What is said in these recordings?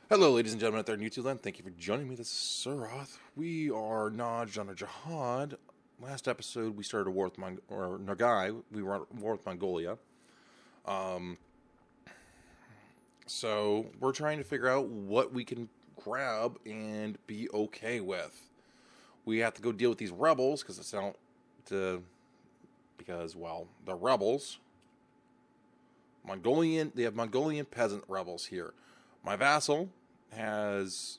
Hello, ladies and gentlemen out there in YouTube land. Thank you for joining me. This is TheCiroth. We are Nadj on a Jihad. Last episode, we started a war with Nagai. We were at war with Mongolia. So we're trying to figure out what we can grab and be okay with. We have to go deal with these rebels because the rebels, they have Mongolian peasant rebels here. My vassal has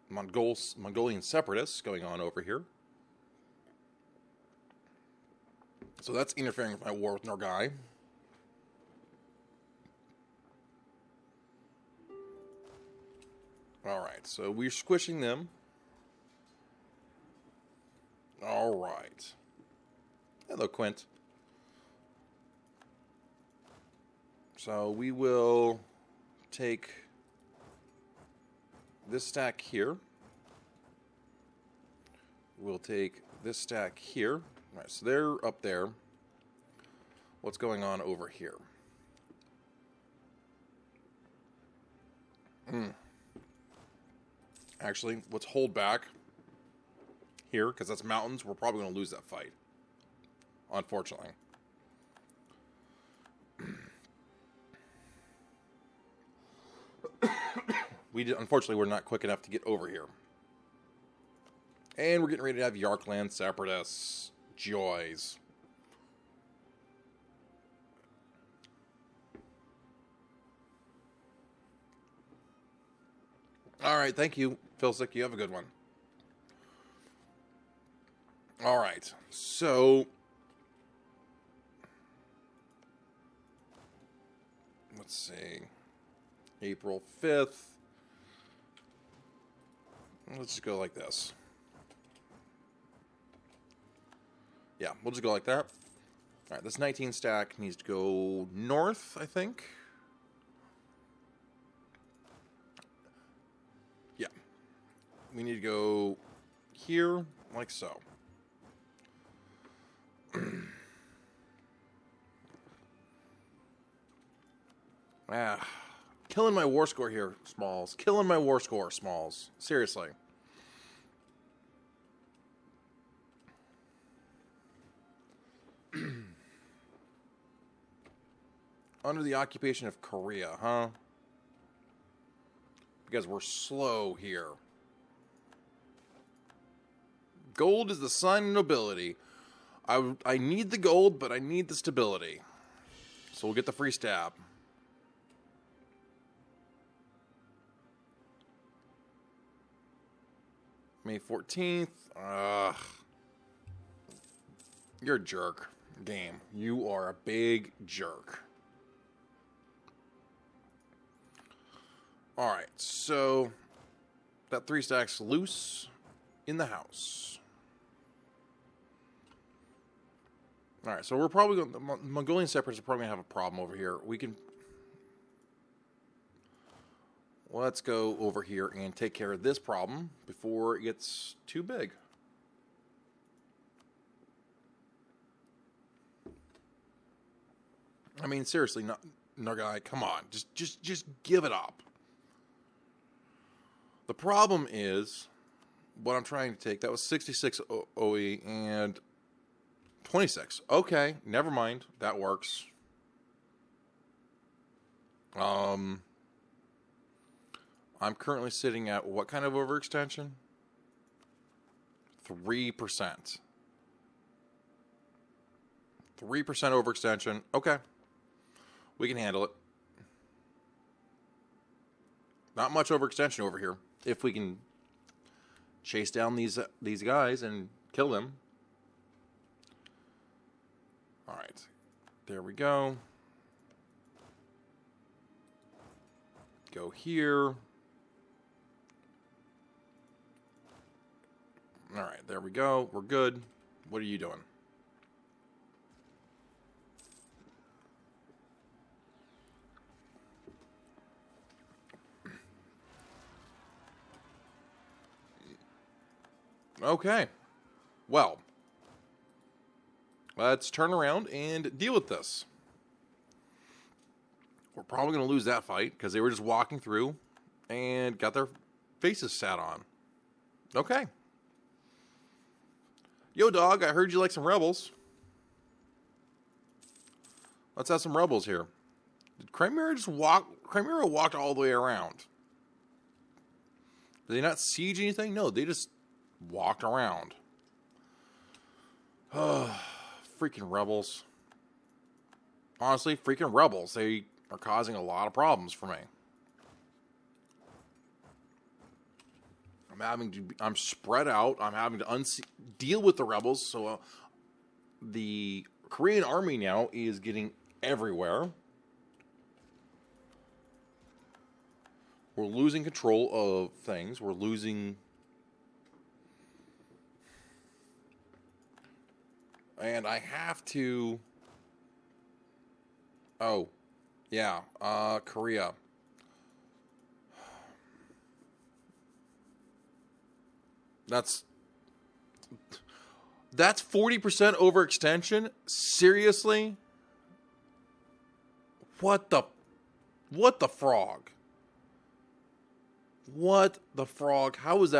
Mongolian separatists going on over here. So that's interfering with my war with Nagai. Alright, so we're squishing them. Alright. Hello, Quint. So we will take this stack here. We'll take this stack here. All right, so they're up there. What's going on over here? Actually, let's hold back here, because that's mountains. We're probably going to lose that fight, unfortunately. Unfortunately, we're not quick enough to get over here. And we're getting ready to have Yarkland separatists. Joys. Alright, thank you, Philsick. You have a good one. Alright, so let's see. April 5th. Let's just go like this. Yeah, we'll just go like that. Alright, this 19 stack needs to go north, I think. Yeah. We need to go here, like so. Killing my war score here, Smalls. Killing my war score, Smalls. Seriously. Under the occupation of Korea, huh? Because we're slow here. Gold is the sign of nobility. I need the gold, but I need the stability. So we'll get the free stab. May 14th. You're a jerk, game. You are a big jerk. Alright, so that 3 stack's loose in the house. Alright, so we're probably going. The Mongolian separatists are probably going to have a problem over here. We can. Let's go over here and take care of this problem before it gets too big. I mean, seriously, Nagai, come on, just give it up. The problem is what I'm trying to take. That was 66 OE and 26. Okay, never mind. That works. I'm currently sitting at what kind of overextension? 3%. 3% overextension. Okay. We can handle it. Not much overextension over here. If we can chase down these guys and kill them. All right. There we go. Go here. All right, there we go. We're good. What are you doing? Okay. Well, let's turn around and deal with this. We're probably going to lose that fight because they were just walking through. and got their faces sat on. Okay. Yo, dog, I heard you like some rebels. Let's have some rebels here. Did Chimera just walk? Chimera walked all the way around. Did they not siege anything? No, they just walked around. Freaking rebels. Honestly, freaking rebels. They are causing a lot of problems for me. I'm spread out. I'm having to deal with the rebels. So the Korean army now is getting everywhere. We're losing control of things. We're losing... And I have to... Oh, yeah, Korea. That's 40% overextension? Seriously? What the frog? What the frog? How is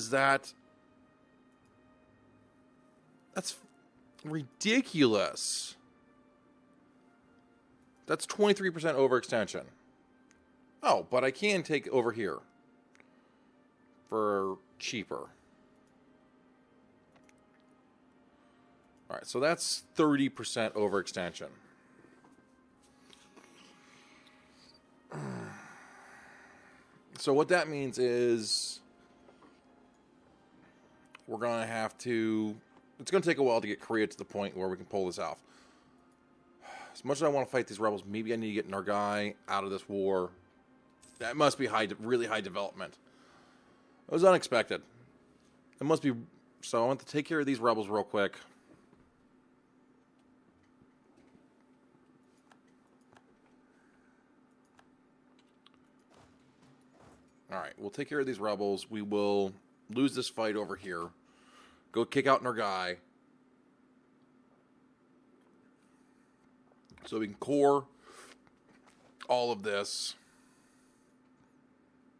that? That's ridiculous. That's 23% overextension. Oh, but I can take over here for cheaper. All right, so that's 30% overextension. So what that means is we're going to have to... It's going to take a while to get Korea to the point where we can pull this off. As much as I want to fight these rebels, maybe I need to get Nargai out of this war. That must be really high development. It was unexpected. It must be... So I want to take care of these rebels real quick. Alright, we'll take care of these rebels. We will lose this fight over here. Go kick out Nargai. So we can core all of this.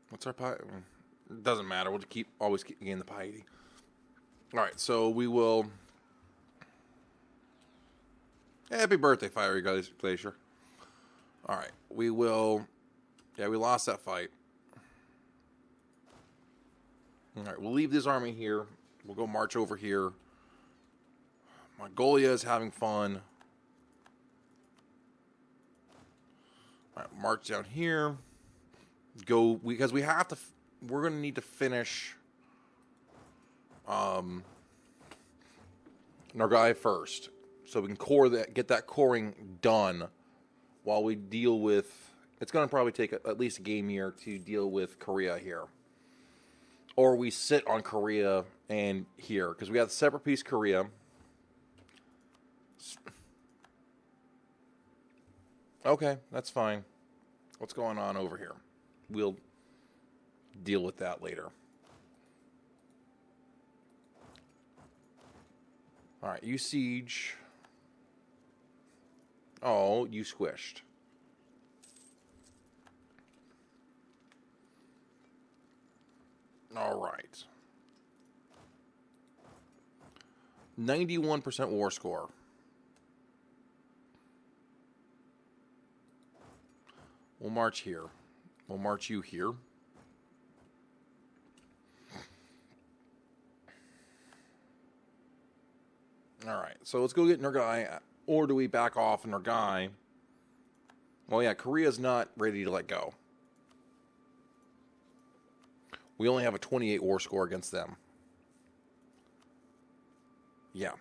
What's our pie? It doesn't matter. We'll always gain the piety. Alright, so we will... Happy birthday, Fiery Glacier. Alright, we will... Yeah, we lost that fight. Alright, we'll leave this army here. We'll go march over here. Mongolia is having fun. Alright, march down here. Go, because we have to... We're going to need to finish... Nargai first. So we can core that, get that coring done while we deal with... It's going to probably take at least a game year to deal with Korea here. Or we sit on Korea and here. Because we have the separate piece Korea. Okay, that's fine. What's going on over here? We'll deal with that later. Alright, you siege. Oh, you squished. Alright. 91% war score. We'll march here. We'll march you here. Alright, so let's go get Nargai. Or do we back off Nargai? Well, yeah, Korea's not ready to let go. We only have a 28 war score against them. Yeah.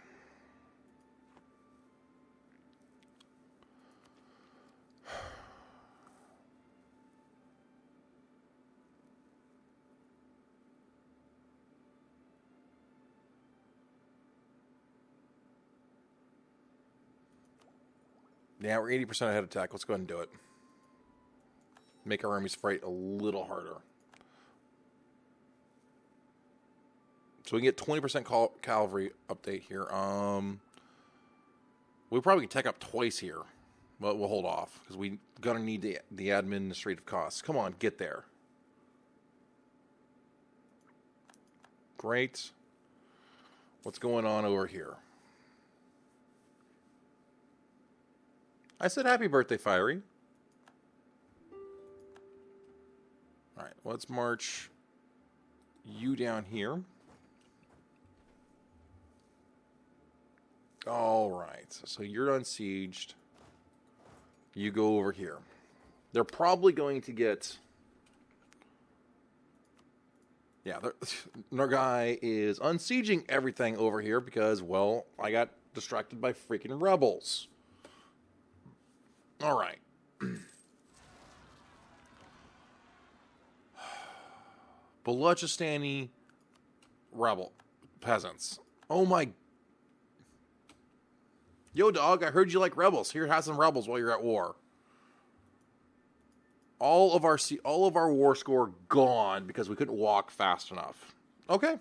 Yeah, we're 80% ahead of attack. Let's go ahead and do it. Make our armies fight a little harder. So we can get 20% cavalry update here. We probably can tech up twice here. But we'll hold off because we gonna need the administrative costs. Come on, get there. Great. What's going on over here? I said happy birthday, Fiery. All right, let's march you down here. All right, so you're unsieged. You go over here. They're probably going to get... Yeah, our guy is unsieging everything over here because, well, I got distracted by freaking rebels. All right. Balochistan rebel peasants. Oh my... Yo, dog, I heard you like rebels. Here, have some rebels while you're at war. All of our war score gone because we couldn't walk fast enough. Okay.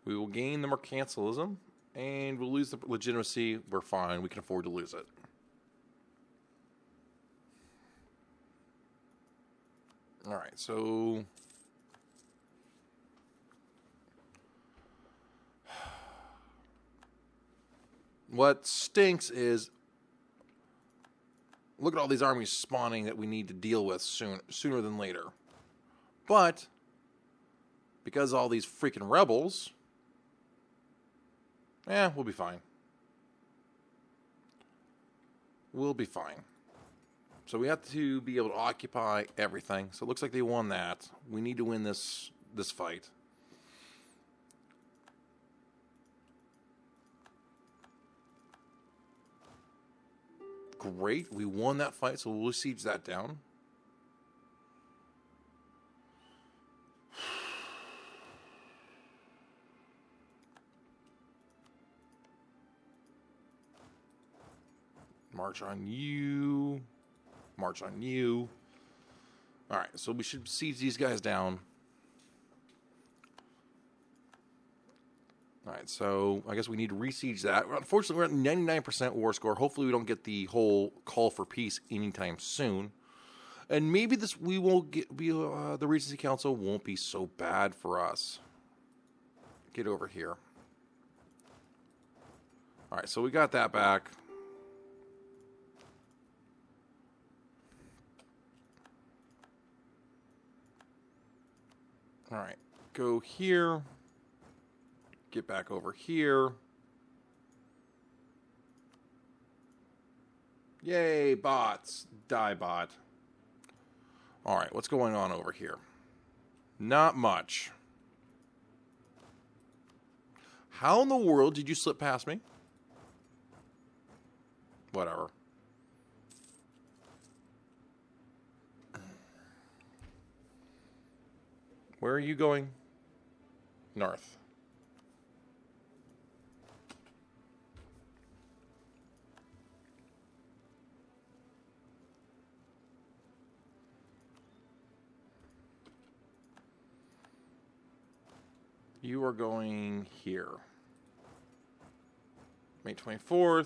We will gain the mercantilism, and we'll lose the legitimacy. We're fine. We can afford to lose it. All right, so... What stinks is, look at all these armies spawning that we need to deal with sooner than later. But, because all these freaking rebels, we'll be fine. We'll be fine. So we have to be able to occupy everything. So it looks like they won that. We need to win this fight. Great, we won that fight, so we'll siege that down. March on you. March on you. Alright, so we should siege these guys down. Alright, so I guess we need to re-siege that. Unfortunately, we're at 99% war score. Hopefully we don't get the whole call for peace anytime soon. And maybe the Regency Council won't be so bad for us. Get over here. Alright, so we got that back. Alright, go here. Get back over here. Yay, bots. Die, bot. Alright, what's going on over here? Not much. How in the world did you slip past me? Whatever. Where are you going? North. You are going here. May 24th.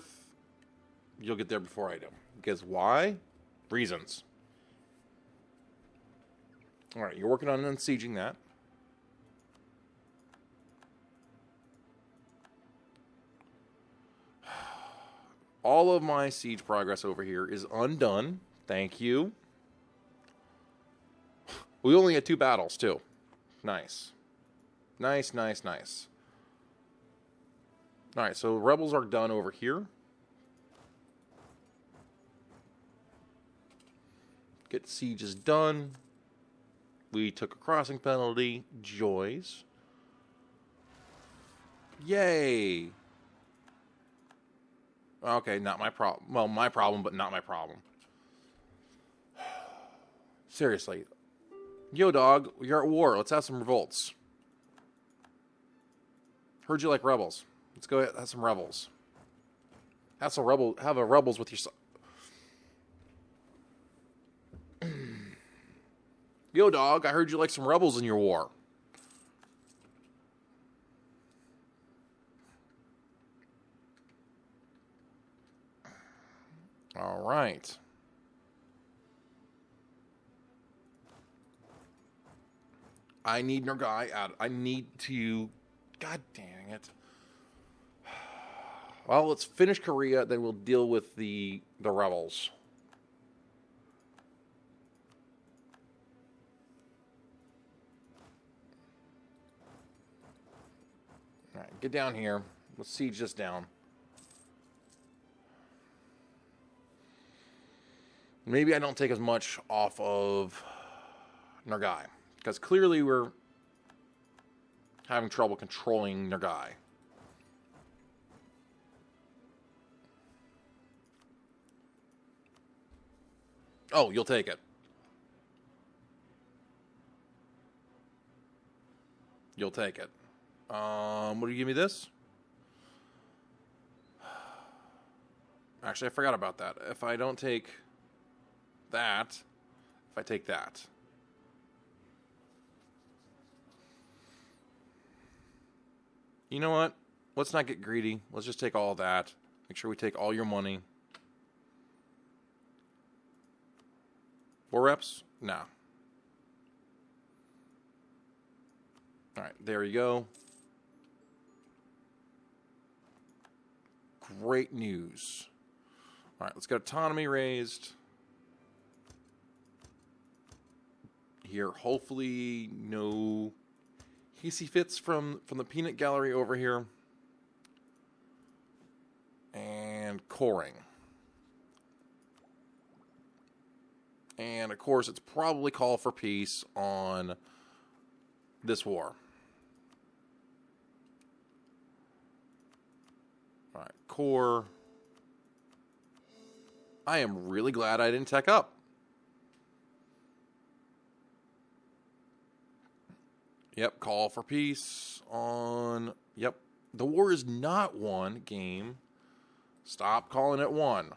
You'll get there before I do. Because why? Reasons. Alright, you're working on unsieging that. All of my siege progress over here is undone. Thank you. We only had 2 battles, too. Nice. Nice, nice, nice. Alright, so rebels are done over here. Get sieges done. We took a crossing penalty. Joys. Yay! Okay, not my problem. Well, my problem, but not my problem. Seriously. Yo, dog, you're at war. Let's have some revolts. Heard you like rebels. Let's go have some rebels. Have a rebels with your... Yo, dog, I heard you like some rebels in your war. All right. I need our guy out. I need to... God dang it. Well, let's finish Korea, then we'll deal with the rebels. All right, get down here. Let's siege this down. Maybe I don't take as much off of Nargai, because clearly we're having trouble controlling Nargai. Oh, you'll take it. You'll take it. What do you give me this? Actually, I forgot about that. If I don't take that, if I take that. You know what? Let's not get greedy. Let's just take all that. Make sure we take all your money. 4 reps? No. Alright, there you go. Great news. Alright, let's get autonomy raised. Here, hopefully no hissy fits from the peanut gallery over here. And coring. And of course, it's probably call for peace on this war. All right, core. I am really glad I didn't tech up. Yep, call for peace on... Yep, the war is not won, game. Stop calling it won.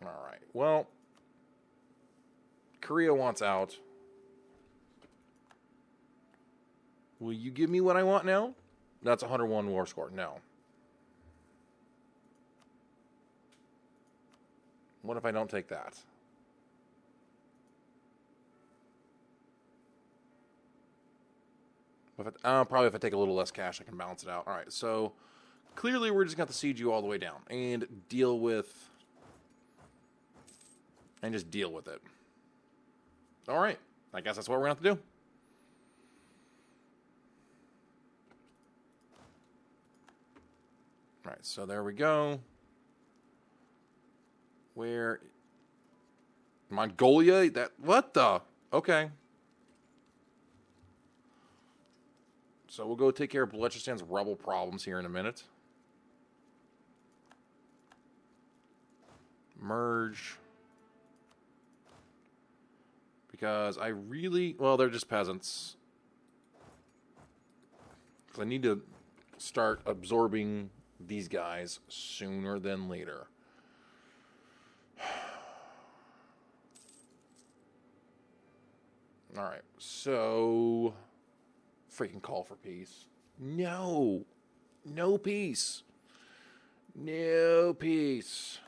All right, well, Korea wants out. Will you give me what I want now? That's 101 war score. No. What if I don't take that? Probably if I take a little less cash, I can balance it out. All right, so clearly we're just going to have to siege you all the way down and deal with... And just deal with it. All right, I guess that's what we're going to have to do. All right, so there we go. Where... Mongolia? That... What the... Okay. So we'll go take care of Balochistan's rebel problems here in a minute. Merge. Because I really... Well, they're just peasants. Because I need to start absorbing these guys sooner than later. Alright, so... Freaking call for peace. No! No peace. No peace.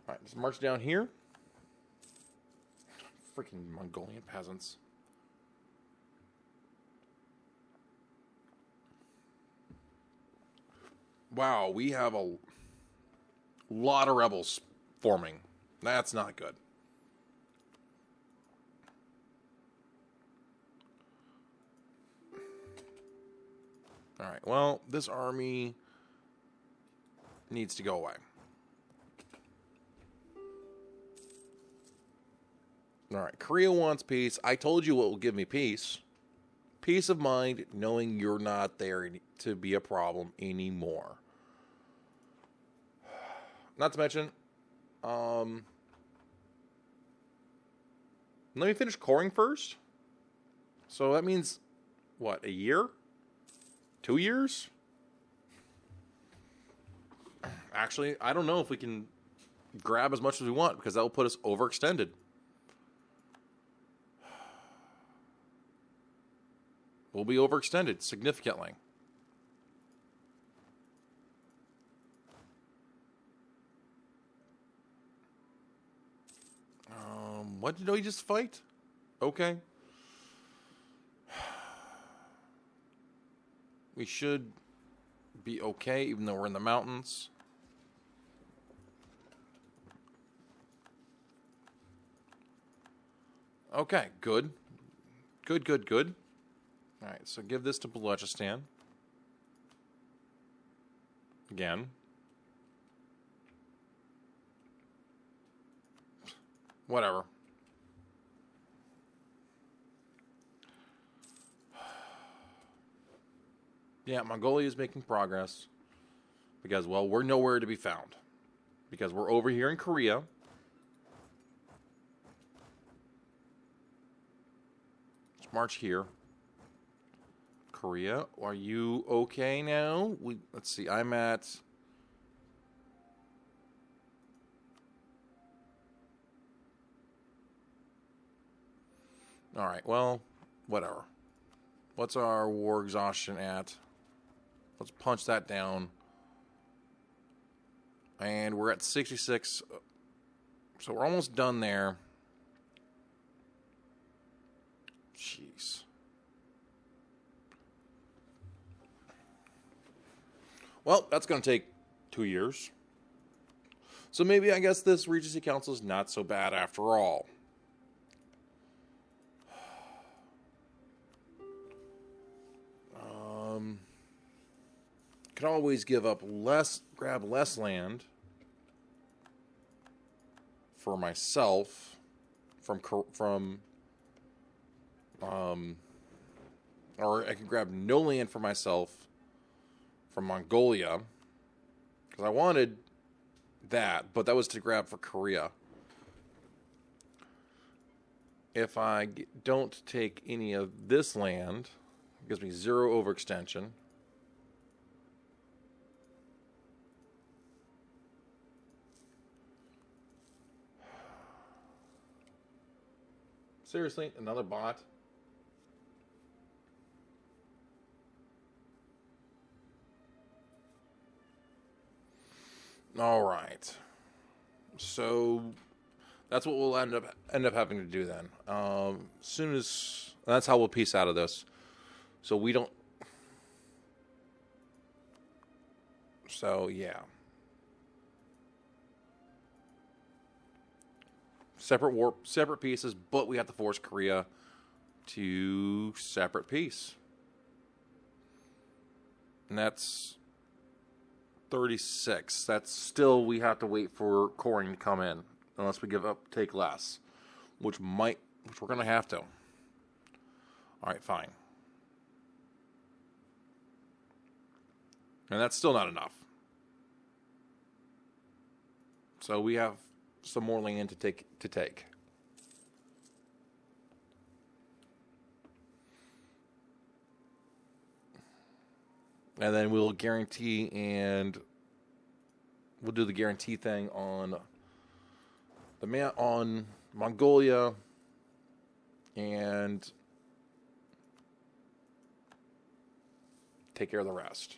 Alright, let's march down here. Freaking Mongolian peasants. Wow, we have a lot of rebels forming. That's not good. Alright, well, this army needs to go away. Alright, Korea wants peace. I told you what will give me peace. Peace of mind, knowing you're not there to be a problem anymore. Not to mention, let me finish coring first. So that means, what, a year? 2 years? Actually, I don't know if we can grab as much as we want because that will put us overextended. We'll be overextended significantly. What did we just fight? Okay. We should be okay, even though we're in the mountains. Okay, good. Good. All right, so give this to Balochistan. Again. Whatever. Yeah, Mongolia is making progress. Because, well, we're nowhere to be found. Because we're over here in Korea. Let's march here. Korea, are you okay now? Let's see, I'm at... Alright, well, whatever. What's our war exhaustion at? Let's punch that down. And we're at 66. So we're almost done there. Jeez. Well, that's going to take 2 years. So maybe, I guess, this Regency Council is not so bad after all. Can always give up less, grab less land for myself or I can grab no land for myself from Mongolia because I wanted that, but that was to grab for Korea. If I don't take any of this land, it gives me 0 overextension. Seriously, another bot? All right. So that's what we'll end up having to do then. Soon as that's how we'll piece out of this. So we don't. So yeah. Separate pieces, but we have to force Korea to separate peace. And that's 36. That's still, we have to wait for coring to come in, unless we take less, which we're going to have to. All right, fine. And that's still not enough. So we have some more land to take. And then we'll guarantee, and we'll do the guarantee thing on on Mongolia, and take care of the rest.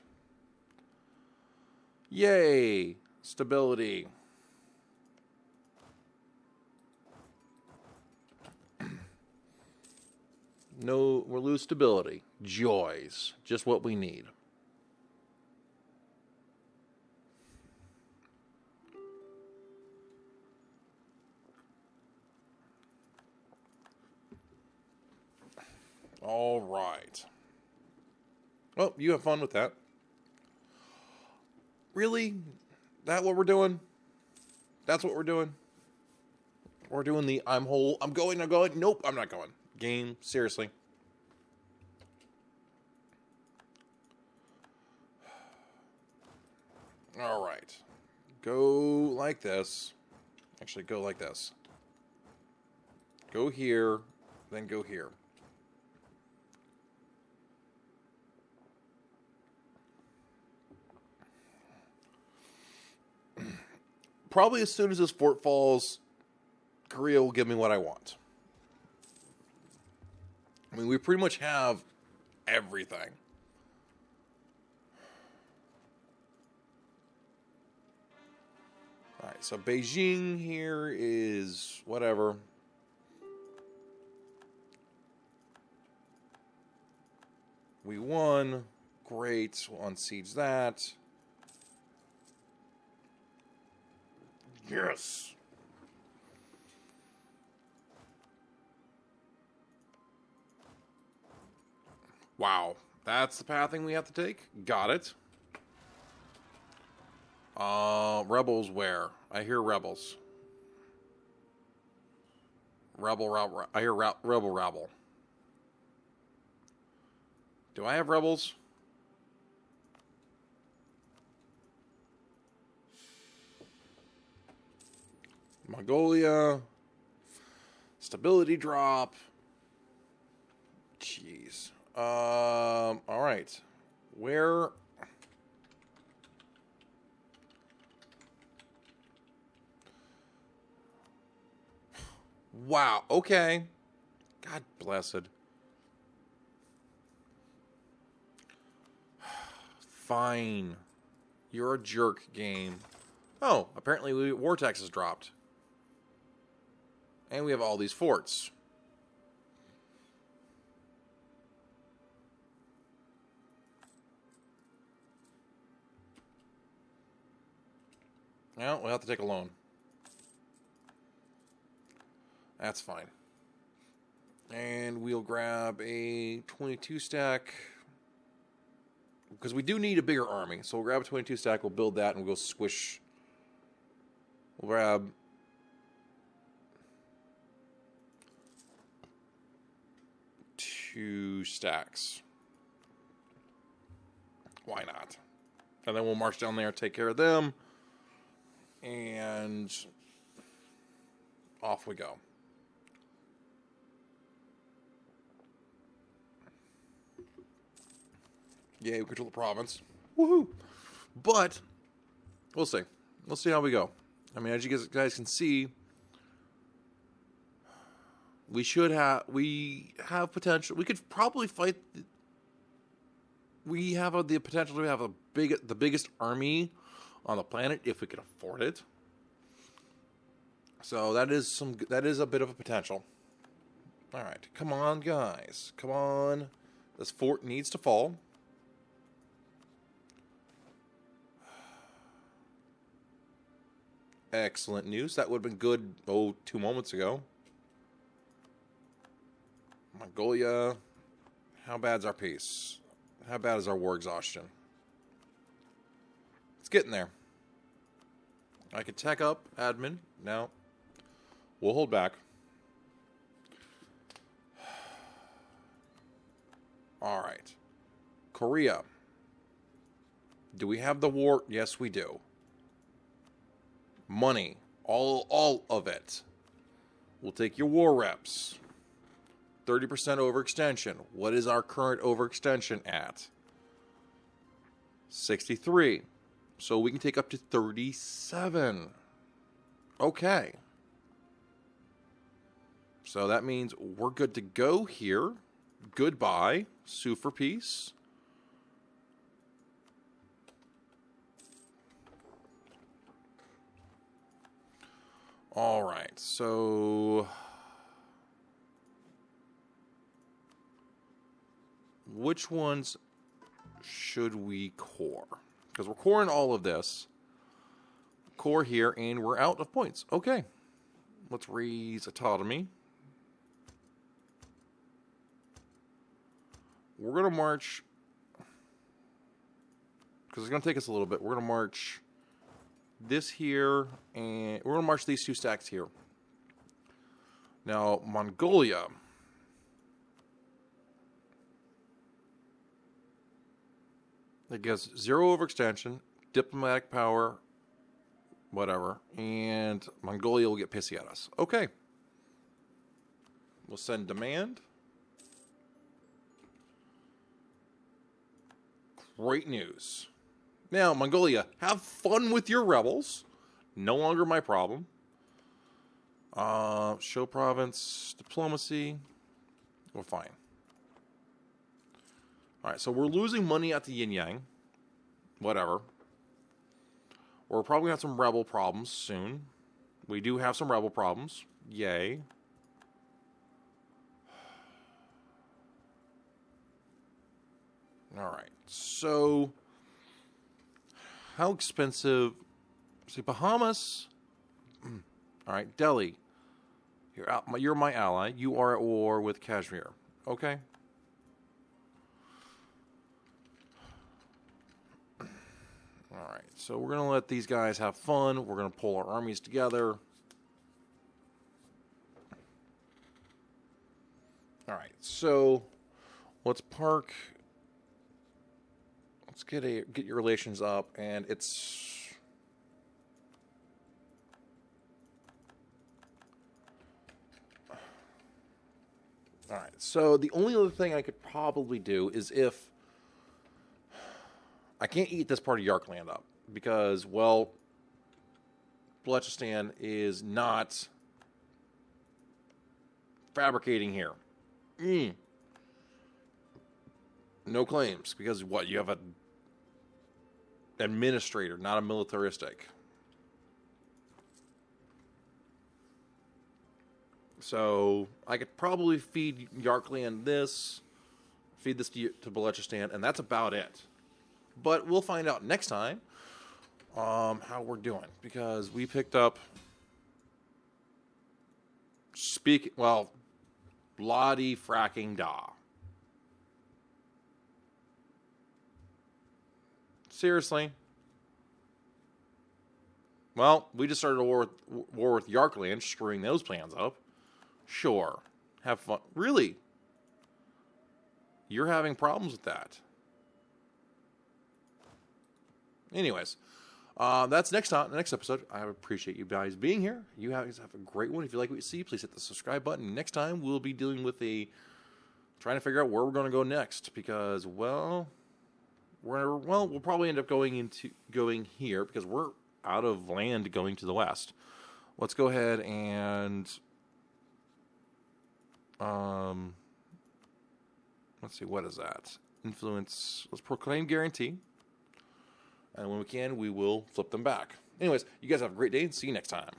Yay! Stability. No, we'll lose stability. Joys. Just what we need. All right. Well, you have fun with that. Really? That what we're doing? That's what we're doing? We're doing the I'm going. Nope, I'm not going. Game, seriously. All right. Go like this. Actually, go like this. Go here, then go here. probably as soon as this fort falls, Korea will give me what I want. I mean, we pretty much have everything. Alright, so Beijing here is whatever. We won. Great. We'll unsiege that. Yes. Wow. That's the pathing we have to take? Got it. Rebels where? I hear rebels. I hear rebel. Do I have rebels? Mongolia. Stability drop. Jeez. All right. Where? Wow. Okay. God blessed. Fine. You're a jerk, game. Oh, apparently war taxes dropped. And we have all these forts. Well, we'll have to take a loan. That's fine. And we'll grab a 22 stack. Because we do need a bigger army. So we'll grab a 22 stack, we'll build that, and we'll go squish. We'll grab... two stacks. Why not? And then we'll march down there, take care of them. And off we go. Yay, we control the province. Woohoo! But we'll see. We'll see how we go. I mean, as you guys can see, we have potential. We could probably fight. We have the potential to have the biggest army on the planet if we can afford it. So that is a bit of a potential. All right, come on, guys, come on. This fort needs to fall. Excellent news. That would have been good, 2 moments ago. Mongolia. How bad's our peace? How bad is our war exhaustion? It's getting there. I could tech up admin. No. We'll hold back. All right. Korea. Do we have the war? Yes, we do. Money. All of it. We'll take your war reps. 30% overextension. What is our current overextension at? 63. So we can take up to 37. Okay. So that means we're good to go here. Goodbye. Sue for peace. All right, so which ones should we core? Because we're coring all of this. Core here, and we're out of points. Okay, let's raise autonomy. We're going to march, because it's going to take us a little bit. We're going to march this here, and we're going to march these 2 stacks here. Now, Mongolia. It gives 0 overextension, diplomatic power, whatever, and Mongolia will get pissy at us. Okay. We'll send demand. Great news. Now, Mongolia, have fun with your rebels. No longer my problem. Show province, diplomacy. We're fine. All right, so we're losing money at the yin yang. Whatever. We're probably going to have some rebel problems soon. We do have some rebel problems. Yay. All right, so how expensive? See, Bahamas. All right, Delhi. You're my ally. You are at war with Kashmir. Okay. All right, so we're going to let these guys have fun. We're going to pull our armies together. All right, so let's park. Let's get your relations up, and it's. All right, so the only other thing I could probably do is if I can't eat this part of Yarkland up because, well, Balochistan is not fabricating here. No claims because what? You have a administrator, not a militaristic. So I could probably feed Yarkland this, feed this to Balochistan, and that's about it. But we'll find out next time how we're doing because we picked up bloody fracking da. Seriously. Well, we just started a war with Yarkland, screwing those plans up. Sure. Have fun. Really? You're having problems with that. Anyways, that's next episode. I appreciate you guys being here. You guys have a great one. If you like what you see, please hit the subscribe button. Next time, we'll be dealing with trying to figure out where we're going to go next because, well, we'll probably end up going here because we're out of land going to the west. Let's go ahead and let's see, what is that? Influence. Let's proclaim guarantee. And when we can, we will flip them back. Anyways, you guys have a great day and see you next time.